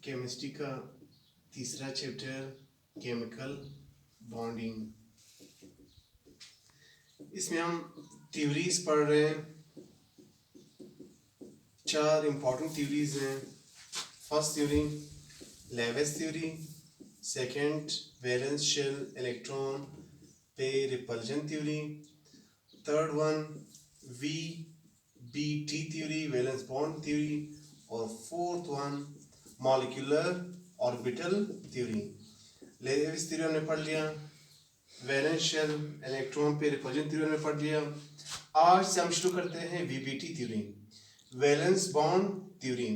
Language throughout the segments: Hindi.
केमिस्ट्री का तीसरा चैप्टर केमिकल बॉन्डिंग। इसमें हम थ्योरीज पढ़ रहे हैं। 4 इम्पोर्टेंट थ्योरीज हैं। First theory Lewis theory, second valence shell electron pair repulsion theory, third one VBT theory valence bond theory, और fourth one molecular orbital theory. Lewis theory हमने पढ़ लिया, valence shell electron pair repulsion theory हमने पढ़ लिया। आज से हम शुरू करते हैं VBT theory, valence bond theory.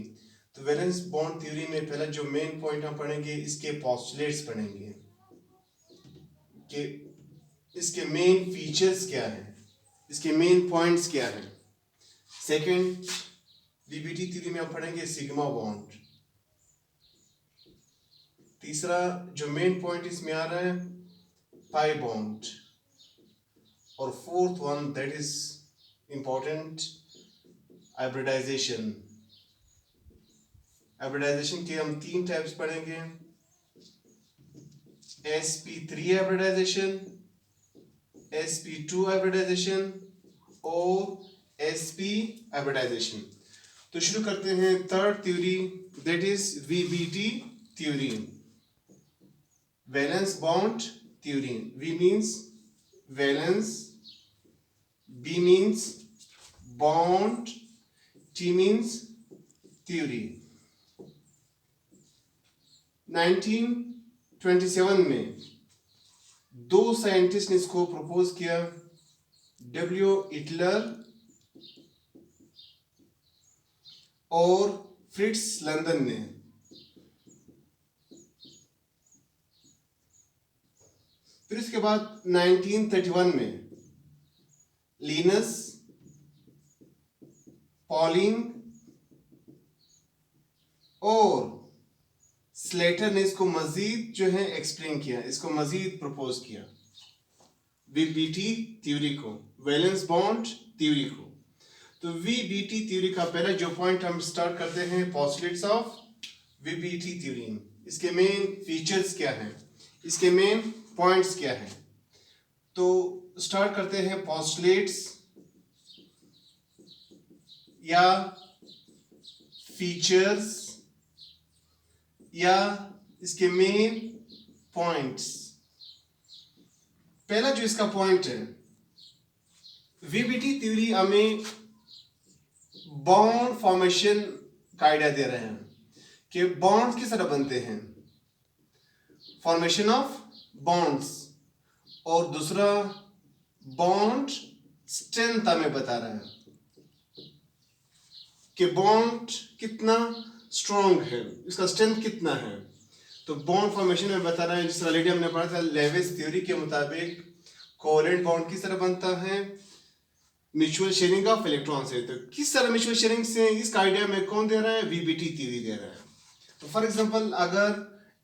तो वैलेंस बॉन्ड थ्योरी में पहला जो मेन पॉइंट हम पढ़ेंगे, इसके पोस्टुलेट्स पढ़ेंगे कि इसके मेन फीचर्स क्या हैं, इसके मेन पॉइंट्स क्या हैं। सेकंड VBT थ्योरी में हम पढ़ेंगे सिग्मा बॉन्ड। तीसरा जो मेन पॉइंट इसमें आ रहा है पाई बॉन्ड, और fourth one that is important hybridisation. Hybridisation के हम 3 टाइप्स पढ़ेंगे, sp3 हाइब्रिडाइजेशन, sp2 हाइब्रिडाइजेशन और sp हाइब्रिडाइजेशन। तो शुरू करते हैं third theory that is VBT theory, valence bond theory. V means valence, B means bond, T means theory। 1927 में 2 साइंटिस्ट ने इसको प्रपोज किया, W हिटलर और फ्रिट्ज लंदन ने। फिर इसके बाद 1931 में लिनस पॉलिंग और स्लेटर ने इसको मजीद जो है एक्सप्लेन किया, इसको मजीद प्रपोज किया, VBT थ्योरी को, वैलेंस बॉन्ड थ्योरी को। तो VBT थ्योरी का पहला जो पॉइंट हम स्टार्ट करते हैं, पोस्टुलेट्स ऑफ VBT थ्योरी। इसके मेन फीचर्स क्या हैं, इसके मेन पॉइंट्स क्या हैं। तो स्टार्ट करते हैं पोस्टुलेट्स या फीचर्स या इसके मेन पॉइंट्स। पहला जो इसका पॉइंट है, VBT थ्योरी हमें बॉन्ड फॉर्मेशन का आइडिया दे रहे हैं कि बॉन्ड्स किस तरह बनते हैं, फॉर्मेशन ऑफ बॉन्ड्स, और दूसरा बॉन्ड स्ट्रेंथ हमें बता रहा है कि बॉन्ड कितना स्ट्रॉन्ग है, इसका स्ट्रेंथ कितना है। तो बॉन्ड फॉर्मेशन में बता रहा है, जिस ऑलरेडी हमने पढ़ा था लेविस थ्योरी के मुताबिक कोवेलेंट बॉन्ड किस तरह बनता है, म्यूचुअल शेयरिंग ऑफ इलेक्ट्रॉन से। तो किस तरह म्यूचुअल शेयरिंग से, इसका आइडिया में कौन दे रहा है, VBT थ्योरी दे रहा है। तो फॉर एग्जांपल अगर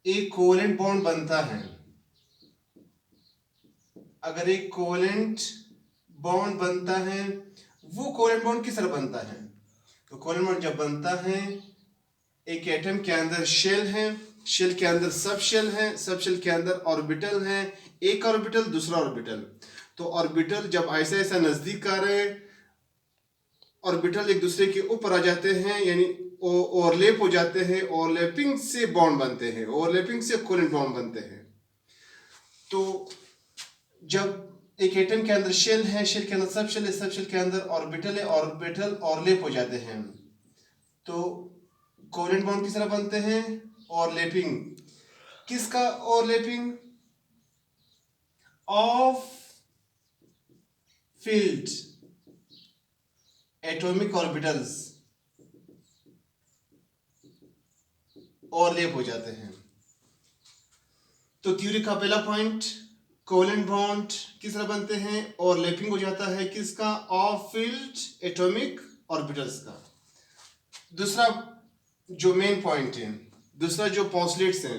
एक कोवेलेंट बॉन्ड बनता है, अगर एक कोवेलेंट बॉन्ड बनता है, वो कोवेलेंट बॉन्ड किस तरह बनता है। तो कोवेलेंट बॉन्ड जब बनता है, एक एटम के अंदर शेल है, शेल के अंदर सब शेल है, सब शेल के अंदर ऑर्बिटल है, एक ऑर्बिटल दूसरा ऑर्बिटल। तो ऑर्बिटल जब ऐसा ऐसा नजदीक आ रहे, ऑर्बिटल एक दूसरे के ऊपर आ जाते हैं, यानी ओवरलैप हो जाते हैं, ओवरलैपिंग से बॉन्ड बनते हैं, ओवरलैपिंग से कोवेलेंट बॉन्ड बनते हैं। तो जब एक एटम के अंदर शेल है, शेल के अंदर सब शेल है, सब शेल के अंदर ऑर्बिटल है, ऑर्बिटल ओवरलैप हो जाते हैं, तो कोवेलेंट बॉन्ड किस तरह बनते हैं, ओवरलैपिंग। किसका overlapping, of field atomic orbitals overlap हो जाते हैं। तो थ्योरी का पहला पॉइंट, कोवेलेंट बॉन्ड किस तरह बनते हैं, ओवरलैपिंग हो जाता है किसका, ऑफ फील्ड एटॉमिक ऑर्बिटल्स का। दूसरा जो मेन पॉइंट है, दूसरा जो पोस्टुलेट्स हैं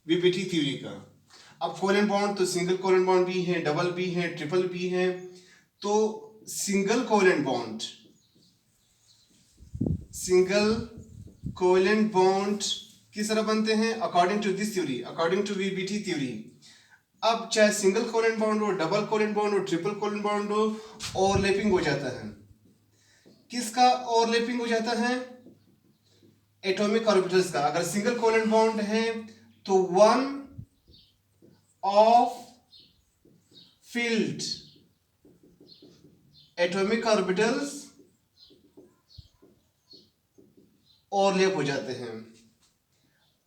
VBT थ्योरी का। अब कोवेलेंट बॉन्ड तो सिंगल कोवेलेंट बॉन्ड भी है, डबल भी है, ट्रिपल भी है। तो सिंगल कोवेलेंट बॉन्ड किस तरह बनते हैं? According to this theory, according to VBT theory. अब चाहे सिंगल कोवेलेंट बॉन्ड हो, डबल कोवेलेंट बॉन्ड हो, ट्रिपल कोवेलेंट बॉन्ड हो, ओवरलैपिंग हो जाता है। किसका ओवरलैपिंग हो जाता है? एटॉमिक ऑर्बिटल्स का। अगर सिंगल कोवेलेंट बॉन्ड है तो one of field atomic orbitals overlap हो जाते हैं।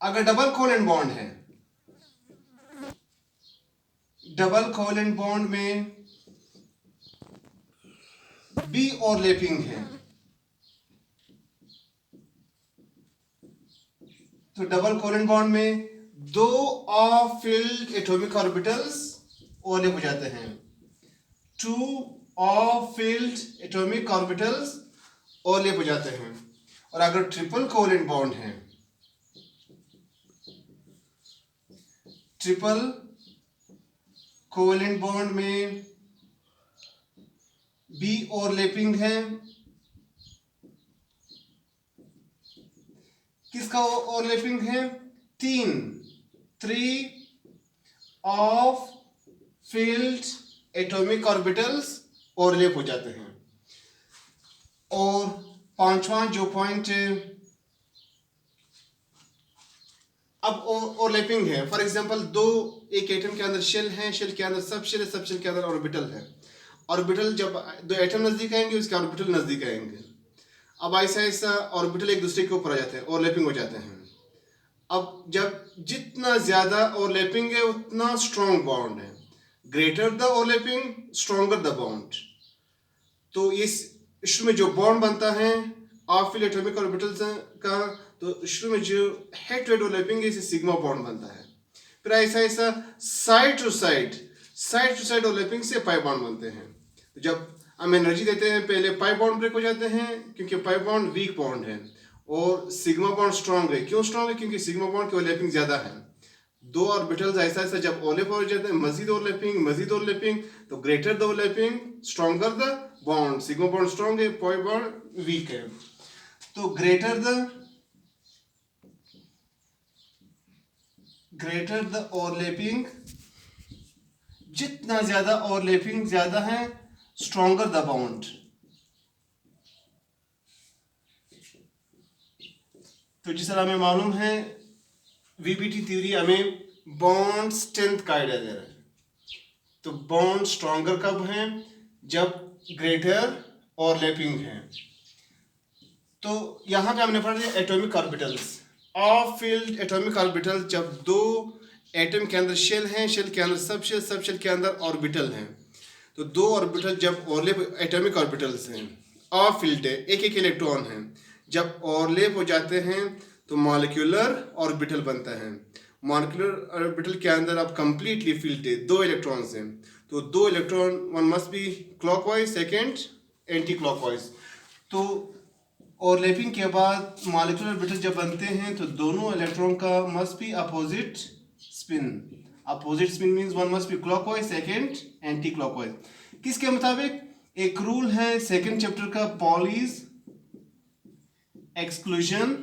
अगर डबल कोवेलेंट बॉन्ड है, डबल कोवेलेंट बॉन्ड में बी ओवरलैपिंग है, तो डबल कोवेलेंट बॉन्ड में दो of field atomic orbitals overlap हो जाते हैं। Two of field atomic orbitals overlap हो जाते हैं। और अगर ट्रिपल कोवेलेंट बॉन्ड है, ट्रिपल कोवेलेंट बॉन्ड में बी ओवरलैपिंग है। किसका ओवरलैपिंग है? Three of field atomic orbitals overlap हो जाते हैं। और पांचवा जो पॉइंट अब ओवरलैपिंग है, फॉर एग्जांपल दो एक एटम के अंदर शेल है, शेल के अंदर सब शेल है, सब शेल के अंदर ऑर्बिटल है। ऑर्बिटल जब दो एटम नजदीक आएंगे उसके ऑर्बिटल नजदीक आएंगे। अब ऐसा ऐसा ऑर्बिटल एक दूसरे के ऊपर आ जाते हैं, ओवरलैपिंग हो जाते हैं। अब जब जितना ज्यादा ओवरलैपिंग है उतना स्ट्रॉन्ग बॉन्ड है। Greater the overlapping stronger the bond. तो इस शुरू में जो बॉन्ड बनता है ऑफ फील्ड एटॉमिक ऑर्बिटल्स का, तो शुरू में जो हेड टू हेड ओवरलैपिंग है इसे सिग्मा बॉन्ड बनता है। फिर ऐसा ऐसा साइड टू साइड ओवरलैपिंग से पाई बॉन्ड बनते हैं। जब हम एनर्जी देते हैं पहले पाई बॉन्ड ब्रेक हो जाते हैं, क्योंकि पाई बॉन्ड वीक बॉन्ड है और सिग्मा बॉन्ड स्ट्रॉन्ग है। क्यों स्ट्रॉन्ग है? क्योंकि सिग्मा बॉन्ड की ओवरलैपिंग ज्यादा है। दो ऑर्बिटल्स ऐसा ऐसा जब ओवरलैप हो जाते हैं, मजीद ओवरलैपिंग, तो greater the overlapping stronger the bond. Sigma bond strong है, पाई बॉन्ड वीक है। तो ग्रेटर द ओवरलैपिंग, जितना ज्यादा ओवरलैपिंग ज्यादा है, स्ट्रॉन्गर द बॉन्ड। तो जिस तरह हमें मालूम है वीबीटी थ्योरी हमें बॉन्ड स्ट्रेंथ का आइडिया दे रहा है। तो बॉन्ड स्ट्रॉन्गर कब है? जब ग्रेटर ओवरलैपिंग है। तो यहां पे हमने पढ़ लिया atomic orbitals. Of field atomic orbital, जब दो एटम के अंदर शेल हैं, शेल के अंदर सब शेल के अंदर ऑर्बिटल हैं। तो दो ऑर्बिटल जब ओवरलैप, एटॉमिक ऑर्बिटल्स हैं, ऑफ फील्ड है, एक एक इलेक्ट्रॉन है, जब ओवरलैप हो जाते हैं तो मॉलिक्यूलर ऑर्बिटल बनता है। मॉलिक्यूलर ऑर्बिटल के अंदर अब कंप्लीटली फील्ड है, दो इलेक्ट्रॉन्स हैं, तो दो electron, one must be clockwise, second anti clockwise. तो ओवरलैपिंग के बाद मॉलिक्यूलर ऑर्बिटल जब बनते हैं तो दोनों इलेक्ट्रॉन का must be opposite spin. Opposite spin means one must be clockwise, second anti clockwise. किसके मुताबिक? एक रूल है सेकंड चैप्टर का, पॉलीज एक्सक्लूजन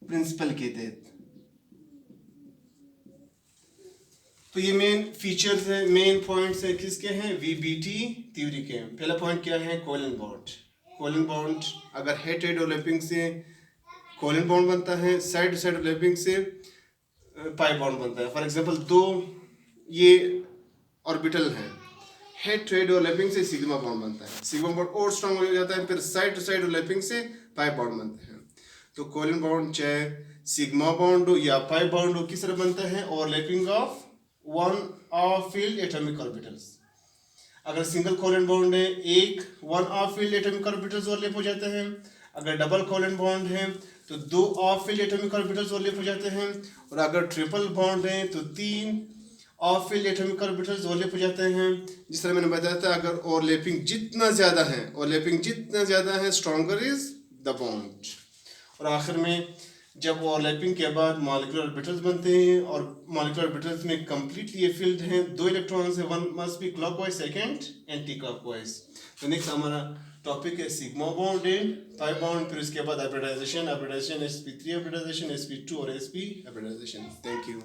प्रिंसिपल के तहत। तो ये मेन फीचर्स है, मेन पॉइंट्स है किसके हैं? वीबीटी थ्योरी के। पहला पॉइंट क्या है? Covalent bond. कोवेलेंट बॉन्ड अगर हेड टू हेड ओवरलैपिंग से कोवेलेंट बॉन्ड बनता है, साइड टू साइड ओवरलैपिंग से पाई बॉन्ड बनता है। फॉर एग्जांपल दो ये ऑर्बिटल हैं, हेड टू हेड ओवरलैपिंग से सिग्मा बॉन्ड बनता है, सिग्मा बॉन्ड और स्ट्रांग हो जाता है, फिर साइड टू साइड ओवरलैपिंग से पाई बॉन्ड बनते हैं। तो कोवेलेंट बॉन्ड चाहे सिग्मा बॉन्ड हो या पाई बॉन्ड हो, किस तरह बनता है? Overlapping of one of field atomic orbitals. अगर सिंगल कोवेलेंट बॉन्ड है, एक one of field atomic orbitals overlap हो जाते हैं। अगर डबल कोवेलेंट बॉन्ड है तो दो of field atomic orbitals overlap हो जाते हैं। और अगर ट्रिपल बॉन्ड है तो तीन of field atomic orbitals overlap हो जाते हैं। जिस तरह मैंने बताया था, अगर ओवरलैपिंग जितना ज्यादा है, स्ट्रॉन्गर इज द बॉन्ड। और आखिर में जब ओवरलैपिंग के बाद मॉलिक्यूलर ऑर्बिटल्स बनते हैं, और मॉलिक्यूलर ऑर्बिटल्स में कंप्लीटली ये फील्ड हैं, दो इलेक्ट्रॉन्स हैं, one must be clockwise, second anti clockwise. तो नेक्स्ट हमारा टॉपिक है sigma bond and pi bond, फिर उसके बाद हाइब्रिडाइजेशन, sp3 हाइब्रिडाइजेशन, sp2 और sp हाइब्रिडाइजेशन. Thank you.